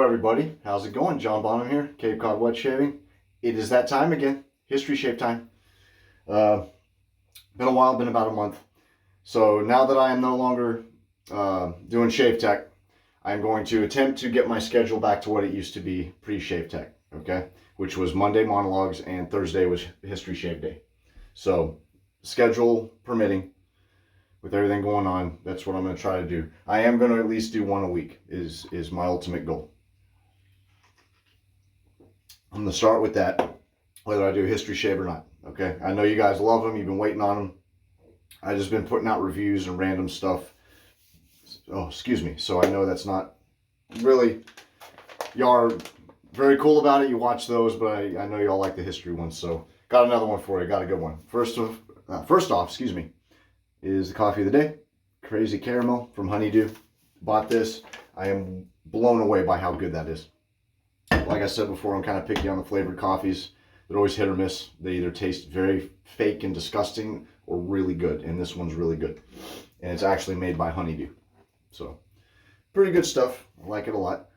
everybody. How's it going? John Bonham here, Cape Cod Wet Shaving. It is that time again, history shave time. Been a while, been about a month. So now that I am no longer doing Shave Tech, I'm going to attempt to get my schedule back to what it used to be pre-Shave Tech, okay? Which was Monday monologues and Thursday was History Shave Day. So, schedule permitting, with everything going on, that's what I'm going to try to do. I am going to at least do one a week is my ultimate goal. I'm going to start with that, whether I do history shave or not. Okay, I know you guys love them. You've been waiting on them. I've just been putting out reviews and random stuff. Oh, excuse me. So I know that's not really, y'all are very cool about it. You watch those, but I know y'all like the history ones. So got another one for you. Got a good one. First off, excuse me, is the coffee of the day. Crazy Caramel from Honeydew. Bought this. I am blown away by how good that is. Like I said before, I'm kind of picky on the flavored coffees. They're always hit or miss. They either taste very fake and disgusting or really good. And this one's really good. And it's actually made by Honeydew. So, pretty good stuff. I like it a lot.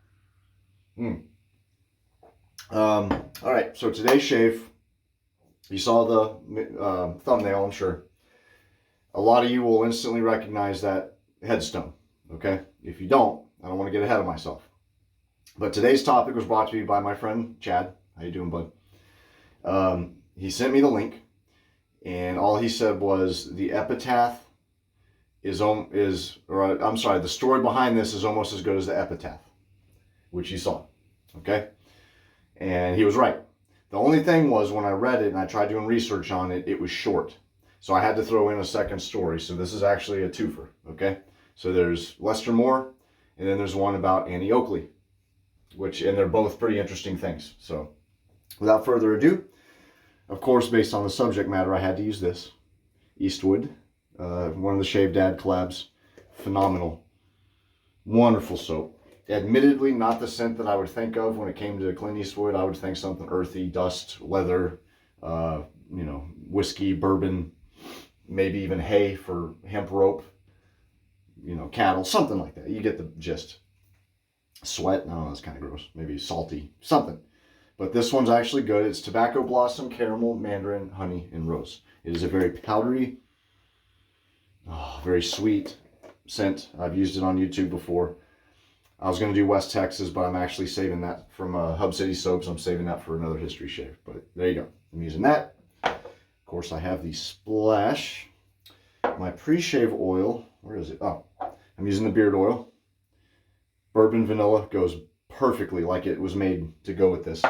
All right, so today's shave. You saw the thumbnail, I'm sure. A lot of you will instantly recognize that headstone, okay? If you don't, I don't want to get ahead of myself. But today's topic was brought to me by my friend, Chad. How you doing, bud? He sent me the link, and all he said was the epitaph the story behind this is almost as good as the epitaph, which you saw, okay? And he was right. The only thing was when I read it and I tried doing research on it, it was short. So I had to throw in a second story. So this is actually a twofer, okay? So there's Lester Moore, and then there's one about Annie Oakley, and they're both pretty interesting things. So without further ado, of course, based on the subject matter, I had to use this. Eastwood, one of the Shave Dad collabs. Phenomenal. Wonderful soap. Admittedly, not the scent that I would think of when it came to Clint Eastwood. I would think something earthy, dust, leather, whiskey, bourbon, maybe even hay for hemp rope, cattle, something like that. You get the gist. Sweat, no, that's kind of gross. Maybe salty, something. But this one's actually good. It's tobacco blossom, caramel, mandarin, honey, and rose. It is a very powdery, very sweet scent. I've used it on YouTube before. I was going to do West Texas, but I'm actually saving that from Hub City Soaps. I'm saving that for another history shave. But there you go. I'm using that. Of course, I have the Splash. My pre-shave oil. Where is it? Oh, I'm using the beard oil. Bourbon vanilla goes perfectly, like it was made to go with this.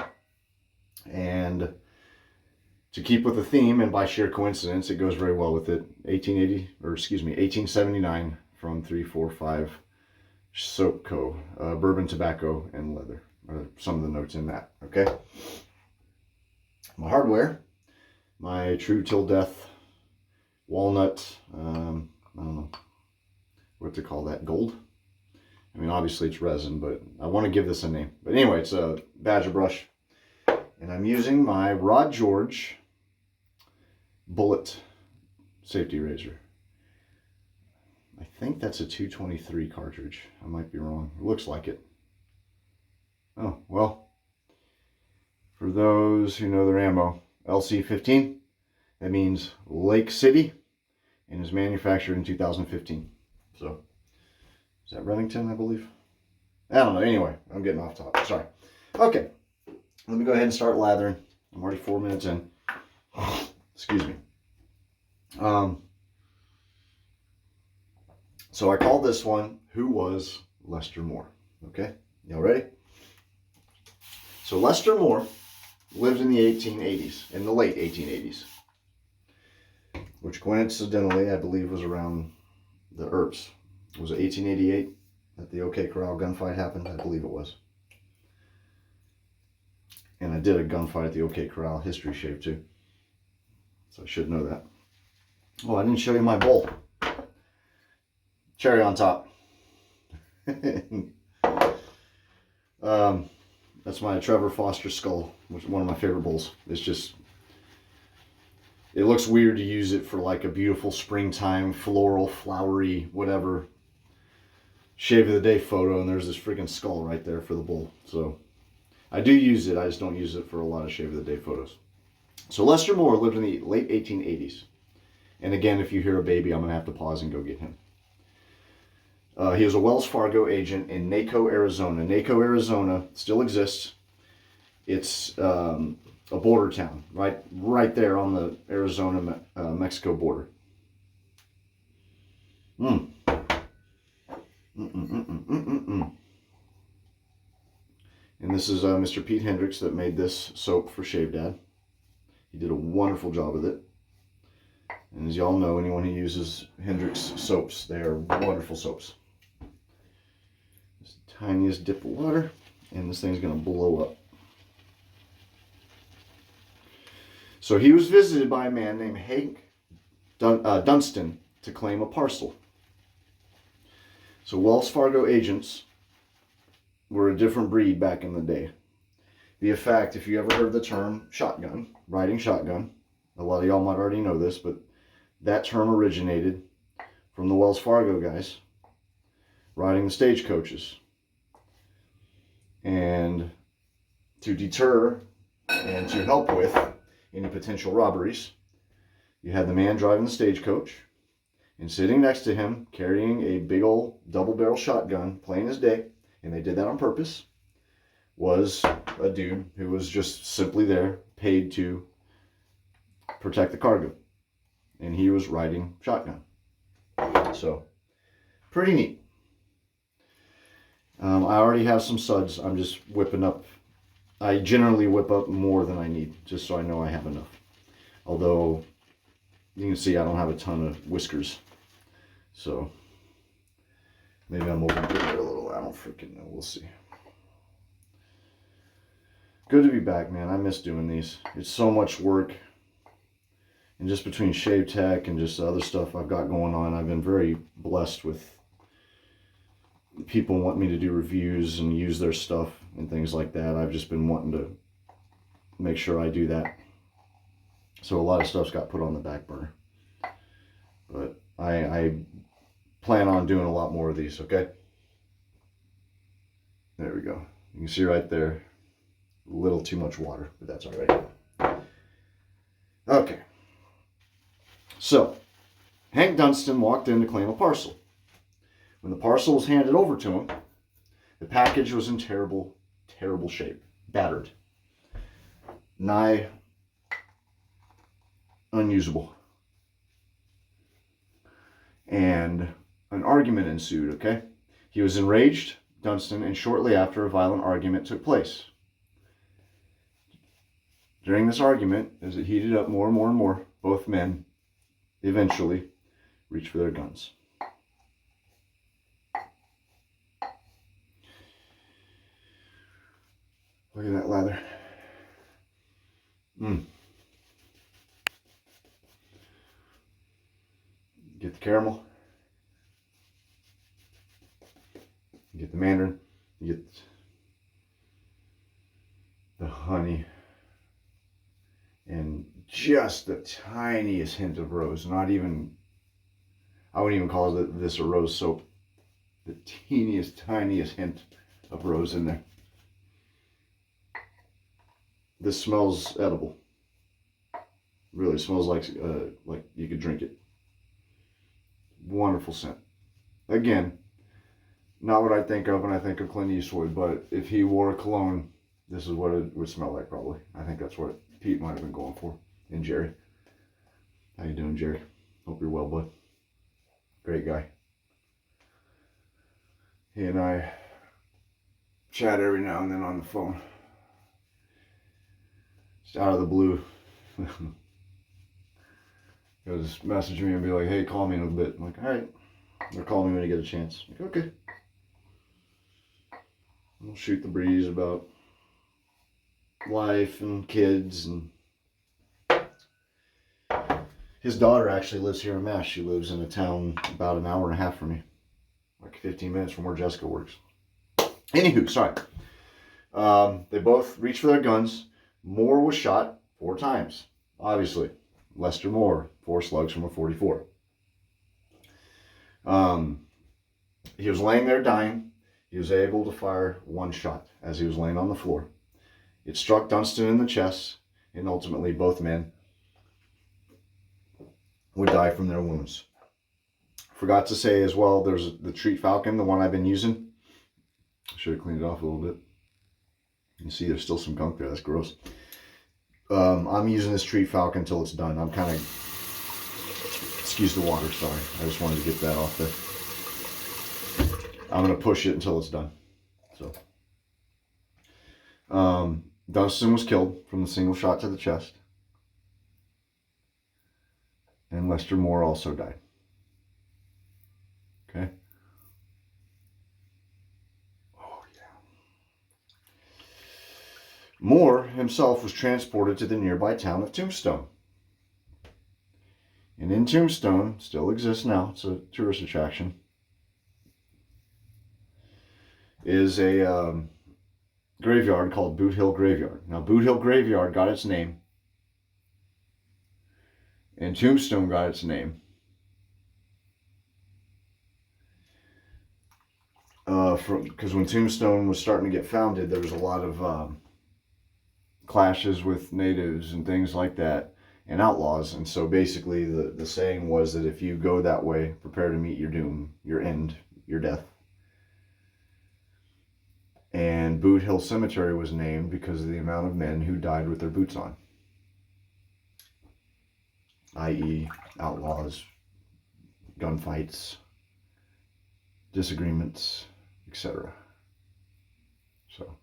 And to keep with the theme, and by sheer coincidence, it goes very well with it. 1879 from 345 Soap Co. Bourbon, tobacco, and leather. Are some of the notes in that, okay? My hardware. My True Till Death walnut, I don't know what to call that, gold? I mean, obviously it's resin, but I want to give this a name. But anyway, it's a Badger brush. And I'm using my Rod George bullet safety razor. I think that's a 223 cartridge. I might be wrong. It looks like it. Oh, well, for those who know their ammo, LC15, that means Lake City, and is manufactured in 2015. So, is that Remington, I believe? I don't know. Anyway, I'm getting off topic. Sorry. Okay, let me go ahead and start lathering. I'm already 4 minutes in. Excuse me. So I called this one, Who Was Lester Moore? Okay, y'all ready? So Lester Moore lived in the 1880s, in the late 1880s, which coincidentally, I believe, was around the Earps. Was it 1888 that the OK Corral gunfight happened? I believe it was. And I did a gunfight at the OK Corral history shave too. So I should know that. Oh, I didn't show you my bowl. Cherry on top. That's my Trevor Foster skull, which is one of my favorite bowls. It's just, it looks weird to use it for like a beautiful springtime, floral, flowery, whatever shave of the day photo, and there's this freaking skull right there for the bull. So I do use it. I just don't use it for a lot of shave of the day photos. So Lester Moore lived in the late 1880s. And again, if you hear a baby, I'm going to have to pause and go get him. He was a Wells Fargo agent in Naco, Arizona. Naco, Arizona still exists. It's a border town, right there on the Arizona-Mexico border. And this is Mr. Pete Hendricks that made this soap for Shave Dad. He did a wonderful job with it. And as y'all know, anyone who uses Hendricks soaps, they are wonderful soaps. Just the tiniest dip of water, and this thing's going to blow up. So he was visited by a man named Hank Dunstan to claim a parcel. So Wells Fargo agents were a different breed back in the day. Be a fact, if you ever heard the term shotgun, riding shotgun, a lot of y'all might already know this, but that term originated from the Wells Fargo guys riding the stagecoaches. And to deter and to help with any potential robberies, you had the man driving the stagecoach, and sitting next to him, carrying a big old double-barrel shotgun, plain as day, and they did that on purpose, was a dude who was just simply there, paid to protect the cargo. And he was riding shotgun. So, pretty neat. I already have some suds. I'm just whipping up. I generally whip up more than I need, just so I know I have enough. Although, you can see I don't have a ton of whiskers. So, maybe I'm overdoing it a little. I don't freaking know. We'll see. Good to be back, man. I miss doing these. It's so much work. And just between Shave Tech and just the other stuff I've got going on, I've been very blessed with people wanting me to do reviews and use their stuff and things like that. I've just been wanting to make sure I do that. So a lot of stuff's got put on the back burner. But I plan on doing a lot more of these, okay? There we go. You can see right there, a little too much water, but that's all right. Okay. So, Hank Dunstan walked in to claim a parcel. When the parcel was handed over to him, the package was in terrible, terrible shape. Battered. Nigh unusable. And an argument ensued, okay? He was enraged, Dunstan, and shortly after a violent argument took place. During this argument, as it heated up more and more and more, both men eventually reached for their guns. Look at that lather. Get the caramel. Get the Mandarin. You get the honey. And just the tiniest hint of rose. Not even, I wouldn't even call this a rose soap. The teeniest, tiniest hint of rose in there. This smells edible. Really smells like you could drink it. Wonderful scent. Again, not what I think of when I think of Clint Eastwood, but if he wore a cologne, this is what it would smell like probably. I think that's what Pete might have been going for. And Jerry. How you doing, Jerry? Hope you're well, bud. Great guy. He and I chat every now and then on the phone. Just out of the blue. He'll just message me and be like, hey, call me in a bit. I'm like, all right. Or call me when you get a chance. I'm like, okay. We'll shoot the breeze about life and kids. And his daughter actually lives here in Mass. She lives in a town about an hour and a half from me. Like 15 minutes from where Jessica works. Anywho, sorry. They both reached for their guns. Moore was shot 4 times. Obviously. Lester Moore, 4 slugs from a .44. He was laying there dying. He was able to fire one shot as he was laying on the floor. It struck Dunstan in the chest, and ultimately both men would die from their wounds. Forgot to say as well, there's the Treat Falcon, the one I've been using. Should have cleaned it off a little bit. You can see there's still some gunk there. That's gross. I'm using this Treat Falcon until it's done. I'm kind of, excuse the water, sorry. I just wanted to get that off there. I'm going to push it until it's done. So, Dunstan was killed from the single shot to the chest. And Lester Moore also died. Okay. Oh, yeah. Moore himself was transported to the nearby town of Tombstone. And in Tombstone, still exists now, it's a tourist attraction, is a graveyard called Boot Hill Graveyard. Now, Boot Hill Graveyard got its name, and Tombstone got its name because when Tombstone was starting to get founded, there was a lot of clashes with natives and things like that, and outlaws. And so basically the saying was that if you go that way, prepare to meet your doom, your end, your death. And Boot Hill Cemetery was named because of the amount of men who died with their boots on, i.e. outlaws, gunfights, disagreements, etc. So,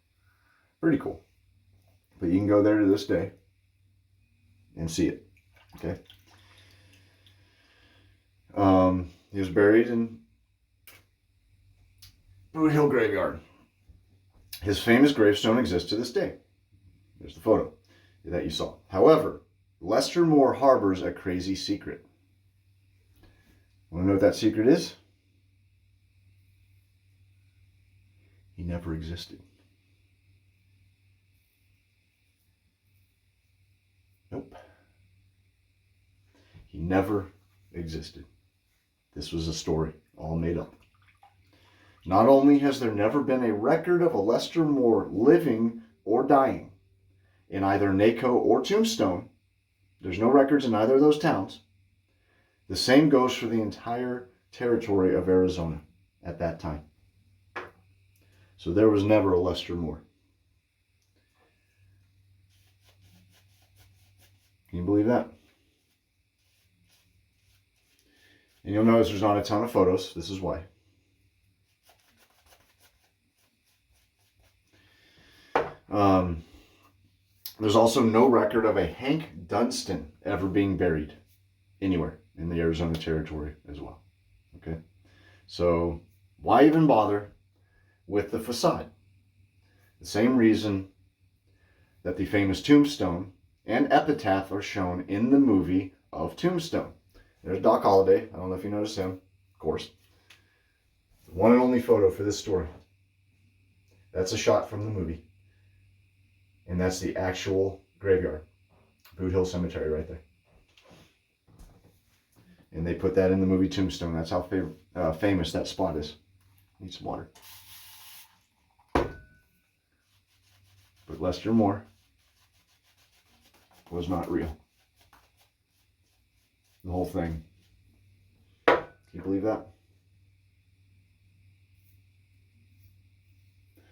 pretty cool. But you can go there to this day and see it. Okay. He was buried in Boot Hill Graveyard. His famous gravestone exists to this day. There's the photo that you saw. However, Lester Moore harbors a crazy secret. Want to know what that secret is? He never existed. Nope. He never existed. This was a story, all made up. Not only has there never been a record of a Lester Moore living or dying in either Naco or Tombstone, there's no records in either of those towns. The same goes for the entire territory of Arizona at that time. So there was never a Lester Moore. Can you believe that? And you'll notice there's not a ton of photos. This is why. There's also no record of a Hank Dunstan ever being buried anywhere in the Arizona territory as well. Okay, so why even bother with the facade? The same reason that the famous tombstone and epitaph are shown in the movie of Tombstone. There's Doc Holliday. I don't know if you noticed him, of course. The one and only photo for this story. That's a shot from the movie. And that's the actual graveyard. Boot Hill Cemetery right there. And they put that in the movie Tombstone. That's how famous that spot is. Need some water. But Lester Moore was not real. The whole thing. Can you believe that?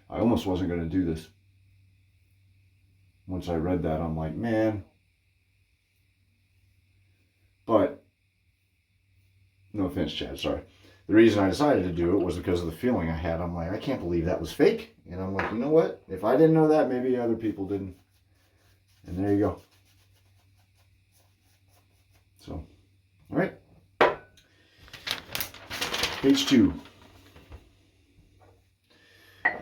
I almost wasn't going to do this. Once I read that, I'm like, man. But, no offense, Chad, sorry. The reason I decided to do it was because of the feeling I had. I'm like, I can't believe that was fake. And I'm like, you know what? If I didn't know that, maybe other people didn't. And there you go. So, all right. Page 2.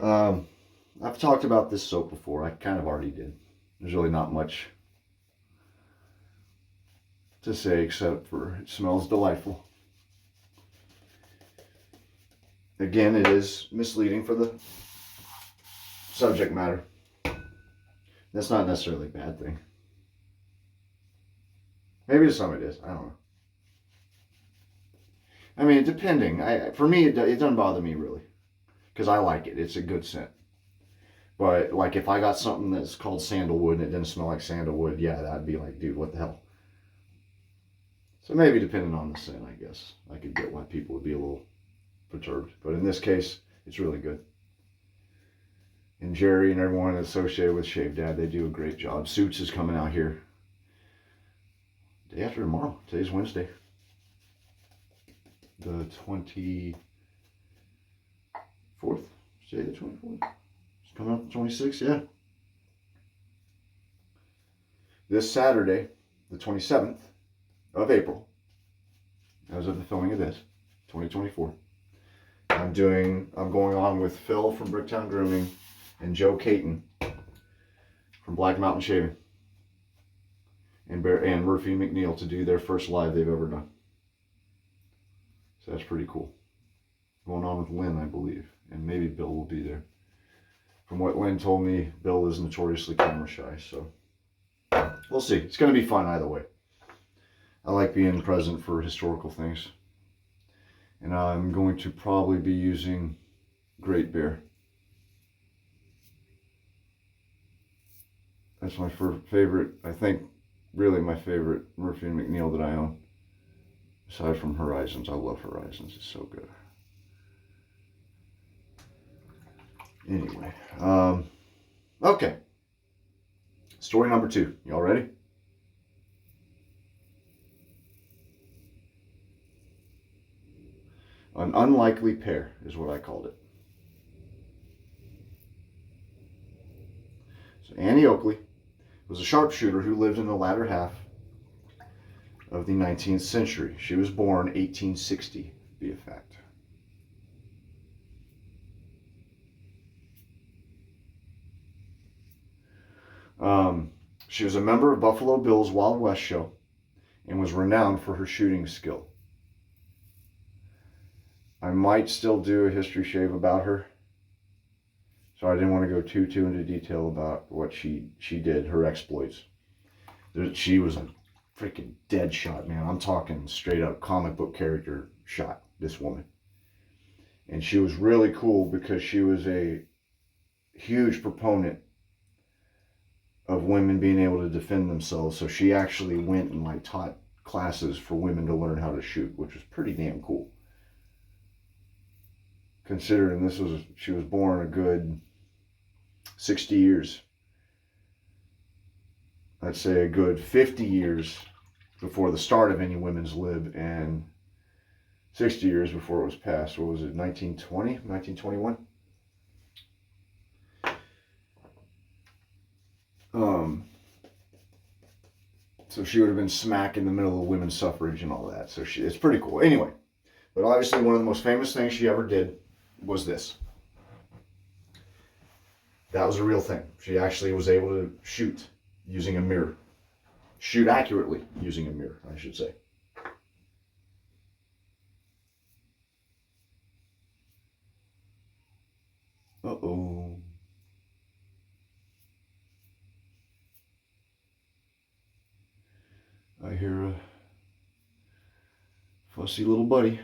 I've talked about this soap before. I kind of already did. There's really not much to say except for it smells delightful. Again, it is misleading for the subject matter. That's not necessarily a bad thing. Maybe to some it is. I don't know. I mean, depending. For me, it doesn't bother me really, because I like it. It's a good scent. But like if I got something that's called sandalwood and it didn't smell like sandalwood, yeah, that'd be like, dude, what the hell? So maybe depending on the scent, I guess I could get why people would be a little perturbed. But in this case, it's really good. And Jerry and everyone associated with Shave Dad, they do a great job. Suits is coming out here day after tomorrow. Today's Wednesday, the 24th. Today the 24th. It's coming up the 26th, yeah. This Saturday, the 27th of April, as of the filming of this, 2024. I'm going on with Phil from Bricktown Grooming and Joe Caton from Black Mountain Shaving and Murphy McNeil to do their first live they've ever done. So that's pretty cool. Going on with Lynn, I believe, and maybe Bill will be there. From what Lynn told me, Bill is notoriously camera shy, so we'll see. It's going to be fun either way. I like being present for historical things. And I'm going to probably be using Great Bear. That's my favorite, I think, really my favorite Murphy and McNeil that I own. Aside from Horizons. I love Horizons. It's so good. Anyway. Okay. Story number 2. Y'all ready? An unlikely pair is what I called it. So Annie Oakley was a sharpshooter who lived in the latter half of the 19th century. She was born 1860, to be a fact. She was a member of Buffalo Bill's Wild West show and was renowned for her shooting skill. I might still do a history shave about her, so I didn't want to go too into detail about what she did, her exploits. She was a freaking dead shot, man. I'm talking straight up comic book character shot, this woman. And she was really cool because she was a huge proponent of women being able to defend themselves. So she actually went and like taught classes for women to learn how to shoot, which was pretty damn cool. Considering she was born a good 60 years. I'd say a good 50 years before the start of any women's lib and 60 years before it was passed. What was it, 1920, 1921? So she would have been smack in the middle of women's suffrage and all that. So it's pretty cool. Anyway, but obviously one of the most famous things she ever did was this. That was a real thing. She actually was able to shoot using a mirror. Shoot accurately using a mirror, I should say. Uh-oh. I hear a fussy little buddy.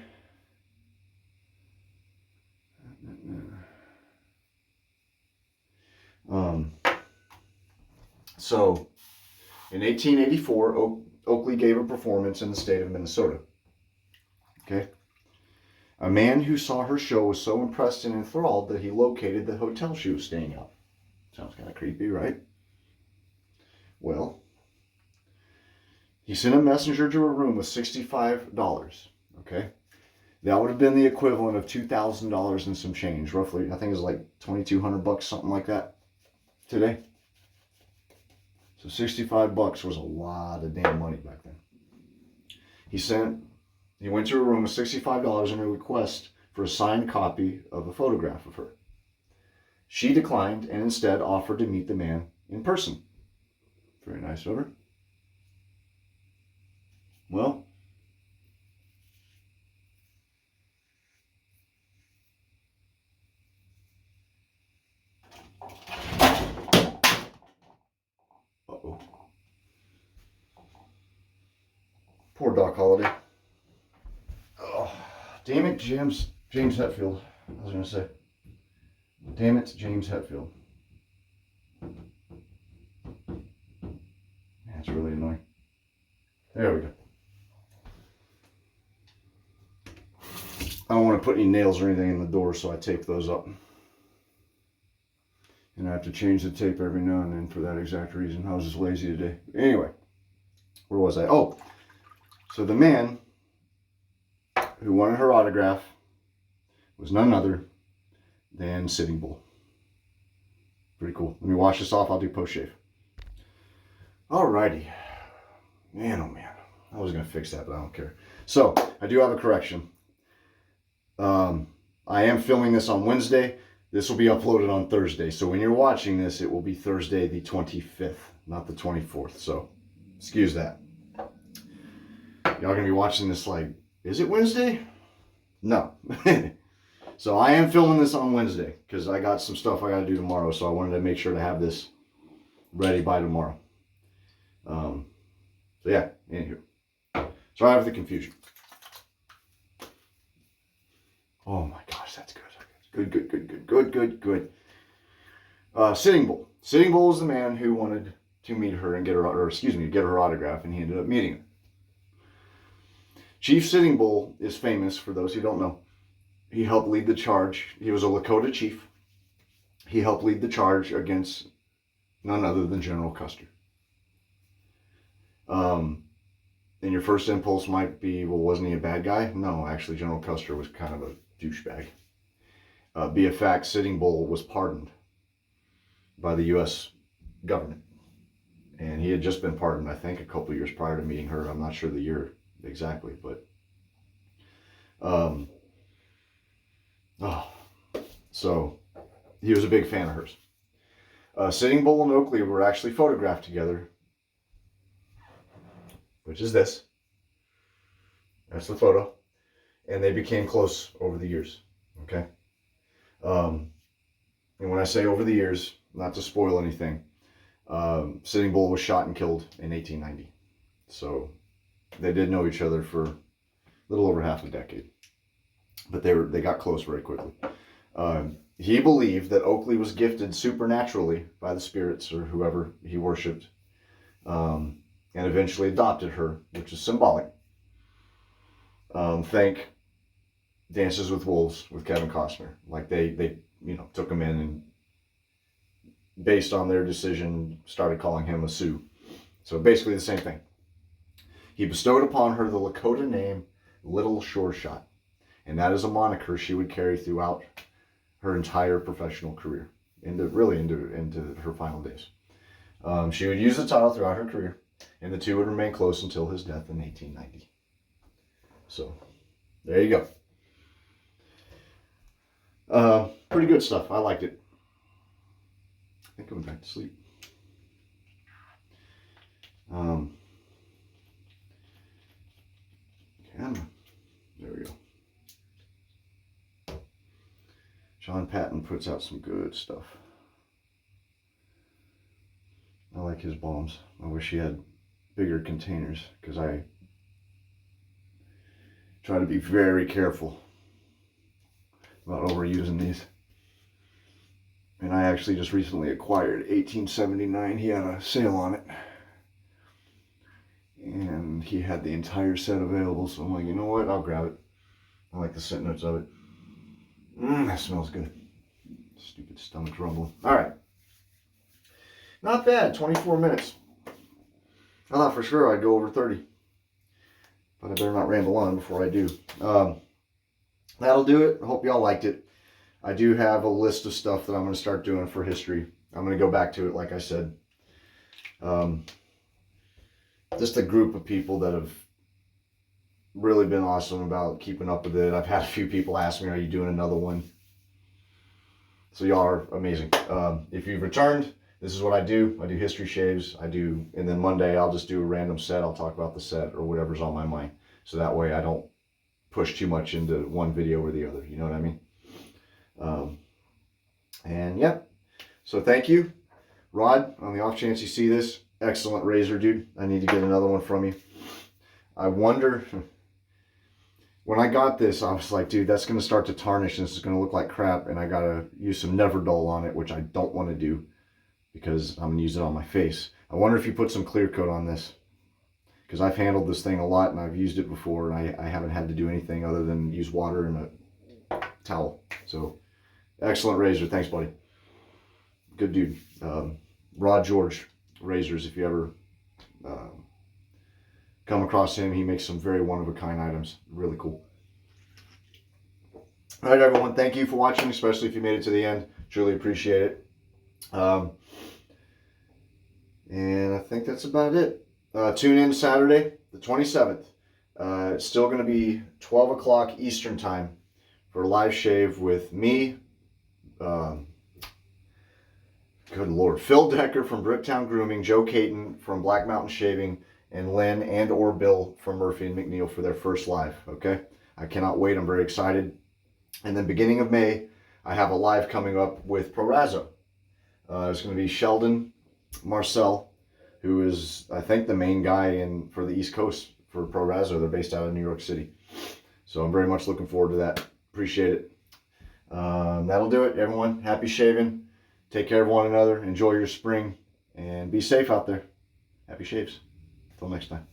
So, in 1884, Oakley gave a performance in the state of Minnesota. Okay? A man who saw her show was so impressed and enthralled that he located the hotel she was staying at. Sounds kind of creepy, right? Well, he sent a messenger to her room with $65. Okay? That would have been the equivalent of $2,000 and some change, roughly. I think it's like $2,200, something like that, today. So $65 was a lot of damn money back then. He went to her room with $65 and a request for a signed copy of a photograph of her. She declined and instead offered to meet the man in person. Very nice of her. Well, uh-oh. Poor Doc Holliday. Oh. Damn it, James Hetfield. I was going to say. Damn it, James Hetfield. That's really annoying. There we go. I don't want to put any nails or anything in the door, so I tape those up. And I have to change the tape every now and then for that exact reason. I was just lazy today. Anyway, where was I? Oh, so the man who wanted her autograph was none other than Sitting Bull. Pretty cool. Let me wash this off. I'll do post-shave. Alrighty. Man, oh man. I was going to fix that, but I don't care. So, I do have a correction. I am filming this on Wednesday. This will be uploaded on Thursday. So when you're watching this, it will be Thursday the 25th, not the 24th. So excuse that. Y'all going to be watching this like, is it Wednesday? No. So I am filming this on Wednesday because I got some stuff I got to do tomorrow. So I wanted to make sure to have this ready by tomorrow. So yeah, anywho. Sorry for the confusion. Oh my gosh, that's good. Good. Sitting Bull. Sitting Bull is the man who wanted to meet her and get her autograph, and he ended up meeting her. Chief Sitting Bull is famous, for those who don't know. He helped lead the charge. He was a Lakota chief. He helped lead the charge against none other than General Custer. And your first impulse might be, well, wasn't he a bad guy? No, actually, General Custer was kind of a douchebag. Be a fact, Sitting Bull was pardoned by the U.S. government. And he had just been pardoned, I think, a couple years prior to meeting her. I'm not sure the year exactly, but... so, he was a big fan of hers. Sitting Bull and Oakley were actually photographed together, which is this. That's the photo. And they became close over the years, okay? And when I say over the years, not to spoil anything, Sitting Bull was shot and killed in 1890. So they did know each other for a little over half a decade. But they got close very quickly. He believed that Oakley was gifted supernaturally by the spirits or whoever he worshipped, and eventually adopted her, which is symbolic. Thank Dances with Wolves with Kevin Costner. Like they took him in and based on their decision started calling him a Sioux. So basically the same thing. He bestowed upon her the Lakota name Little Sure Shot. And that is a moniker she would carry throughout her entire professional career, into her final days. She would use the title throughout her career, and the two would remain close until his death in 1890. So, there you go. Pretty good stuff. I liked it. I think I went back to sleep. Camera. There we go. John Patton puts out some good stuff. I like his bombs. I wish he had bigger containers because I try to be very careful about overusing these. And I actually just recently acquired 1879. He had a sale on it. And he had the entire set available. So I'm like, you know what? I'll grab it. I like the scent notes of it. That smells good. Stupid stomach's rumbling. Alright. Not bad. 24 minutes. I thought for sure I'd go over 30. But I better not ramble on before I do. That'll do it. I hope y'all liked it. I do have a list of stuff that I'm going to start doing for history. I'm going to go back to it, like I said. Just a group of people that have really been awesome about keeping up with it. I've had a few people ask me, are you doing another one? So y'all are amazing. If you've returned, this is what I do. I do history shaves. And then Monday I'll just do a random set. I'll talk about the set or whatever's on my mind. So that way I don't push too much into one video or the other. You know what I mean? And yeah. So thank you. Rod, on the off chance you see this, excellent razor, dude. I need to get another one from you. I wonder when I got this, I was like, dude, that's going to start to tarnish and this is going to look like crap. And I got to use some Neverdull on it, which I don't want to do because I'm going to use it on my face. I wonder if you put some clear coat on this, because I've handled this thing a lot and I've used it before, and I haven't had to do anything other than use water and a towel. So excellent razor. Thanks, buddy. Good dude. Rod George razors, if you ever come across him, he makes some very one-of-a-kind items. Really cool. All right, everyone, thank you for watching, especially if you made it to the end. Truly appreciate it. And I think that's about it. Tune in Saturday, the 27th. It's still going to be 12 o'clock Eastern time for a live shave with me. Good Lord. Phil Decker from Bricktown Grooming, Joe Caton from Black Mountain Shaving, and Lynn and or Bill from Murphy and McNeil for their first live. Okay? I cannot wait. I'm very excited. And then beginning of May, I have a live coming up with Prorazzo. It's going to be Sheldon Marcel, who is, I think, the main guy for the East Coast for Prorazzo. They're based out of New York City. So I'm very much looking forward to that. Appreciate it. That'll do it, everyone. Happy shaving. Take care of one another. Enjoy your spring. And be safe out there. Happy shaves. Until next time.